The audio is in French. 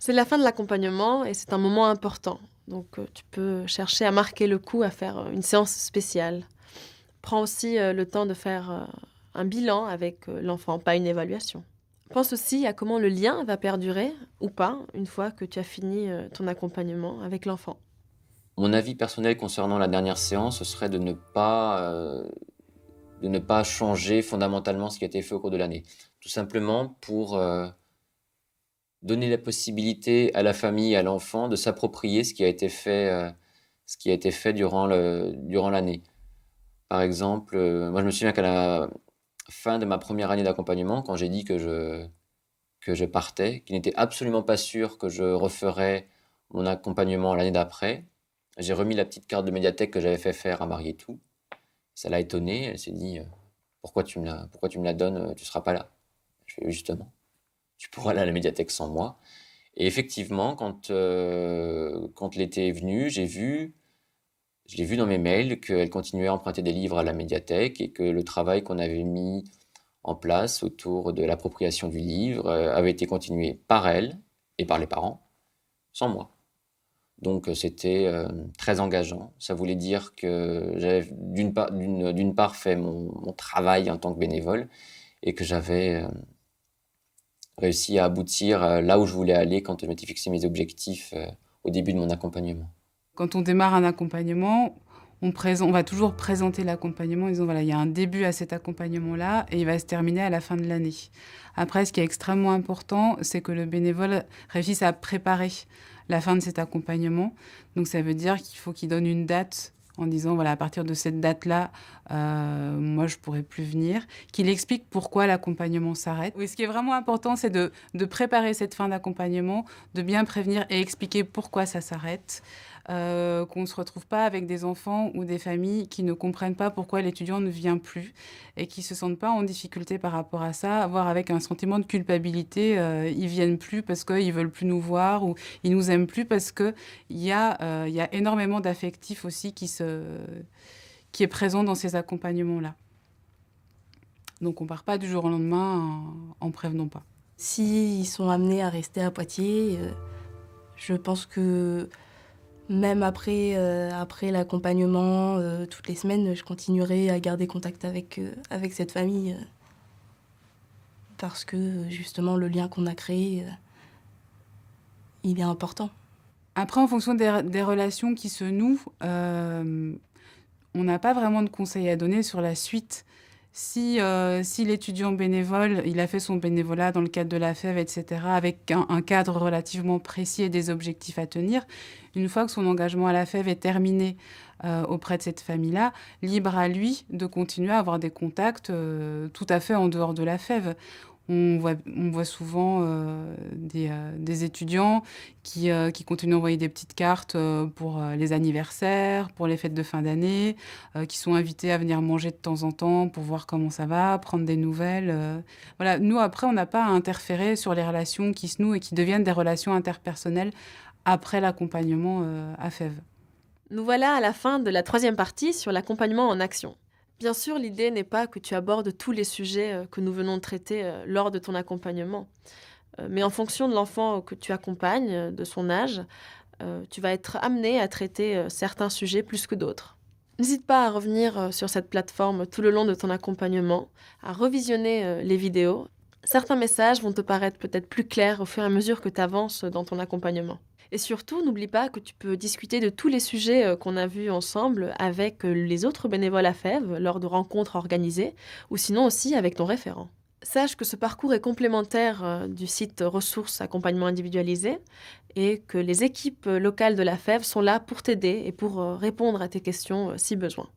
C'est la fin de l'accompagnement et c'est un moment important. Donc, tu peux chercher à marquer le coup, à faire, une séance spéciale. Prends aussi, le temps de faire, un bilan avec, l'enfant, pas une évaluation. Pense aussi à comment le lien va perdurer ou pas une fois que tu as fini, ton accompagnement avec l'enfant. Mon avis personnel concernant la dernière séance, ce serait de ne pas changer fondamentalement ce qui a été fait au cours de l'année. Tout simplement pour, donner la possibilité à la famille et à l'enfant de s'approprier ce qui a été fait durant l'année. Par exemple, moi je me souviens qu'à la fin de ma première année d'accompagnement, quand j'ai dit que je partais, qu'il n'était absolument pas sûr que je referais mon accompagnement l'année d'après, j'ai remis la petite carte de médiathèque que j'avais fait faire à Marietou. Ça l'a étonnée, elle s'est dit: pourquoi tu me la donnes, tu seras pas là?» Je fais: «Oui, justement, tu pourras aller à la médiathèque sans moi». Et effectivement, quand l'été est venu, je l'ai vu dans mes mails qu'elle continuait à emprunter des livres à la médiathèque et que le travail qu'on avait mis en place autour de l'appropriation du livre, avait été continué par elle et par les parents, sans moi. Donc c'était, très engageant. Ça voulait dire que j'avais d'une part fait mon travail en tant que bénévole et que j'avais, réussi à aboutir, là où je voulais aller quand je m'étais fixé mes objectifs, au début de mon accompagnement. Quand on démarre un accompagnement, on va toujours présenter l'accompagnement en disant: «Voilà, il y a un début à cet accompagnement-là et il va se terminer à la fin de l'année». Après, ce qui est extrêmement important, c'est que le bénévole réussisse à préparer la fin de cet accompagnement. Donc ça veut dire qu'il faut qu'il donne une date en disant: «Voilà, à partir de cette date-là, moi, je pourrai plus venir». Qu'il explique pourquoi l'accompagnement s'arrête. Oui, ce qui est vraiment important, c'est de préparer cette fin d'accompagnement, de bien prévenir et expliquer pourquoi ça s'arrête. Qu'on ne se retrouve pas avec des enfants ou des familles qui ne comprennent pas pourquoi l'étudiant ne vient plus et qui se sentent pas en difficulté par rapport à ça, voire avec un sentiment de culpabilité, ils viennent plus parce qu'ils veulent plus nous voir ou ils nous aiment plus parce il y a énormément d'affectifs aussi qui est présent dans ces accompagnements-là. Donc on part pas du jour au lendemain en prévenant pas. S'ils sont amenés à rester à Poitiers, je pense que même après l'accompagnement, toutes les semaines, je continuerai à garder contact avec cette famille, parce que, justement le lien qu'on a créé, il est important. Après, en fonction des relations qui se nouent, on n'a pas vraiment de conseils à donner sur la suite. Si l'étudiant bénévole, il a fait son bénévolat dans le cadre de la FEV et cetera, avec un cadre relativement précis et des objectifs à tenir, une fois que son engagement à la FEV est terminé, auprès de cette famille-là, libre à lui de continuer à avoir des contacts, tout à fait en dehors de la FEV. On voit souvent, des étudiants qui continuent d'envoyer des petites cartes, pour, les anniversaires, pour les fêtes de fin d'année, qui sont invités à venir manger de temps en temps pour voir comment ça va, prendre des nouvelles, voilà. Nous, après, on n'a pas à interférer sur les relations qui se nouent et qui deviennent des relations interpersonnelles après l'accompagnement, à FEV. Nous voilà à la fin de la troisième partie sur l'accompagnement en action. Bien sûr, l'idée n'est pas que tu abordes tous les sujets, que nous venons de traiter, lors de ton accompagnement. Mais en fonction de l'enfant que tu accompagnes, de son âge, tu vas être amené à traiter, certains sujets plus que d'autres. N'hésite pas à revenir, sur cette plateforme tout le long de ton accompagnement, à revisionner, les vidéos. Certains messages vont te paraître peut-être plus clairs au fur et à mesure que tu avances dans ton accompagnement. Et surtout, n'oublie pas que tu peux discuter de tous les sujets, qu'on a vus ensemble avec, les autres bénévoles à FEV lors de rencontres organisées ou sinon aussi avec ton référent. Sache que ce parcours est complémentaire, du site ressources accompagnement individualisé et que les équipes, locales de la FEV sont là pour t'aider et pour, répondre à tes questions, si besoin.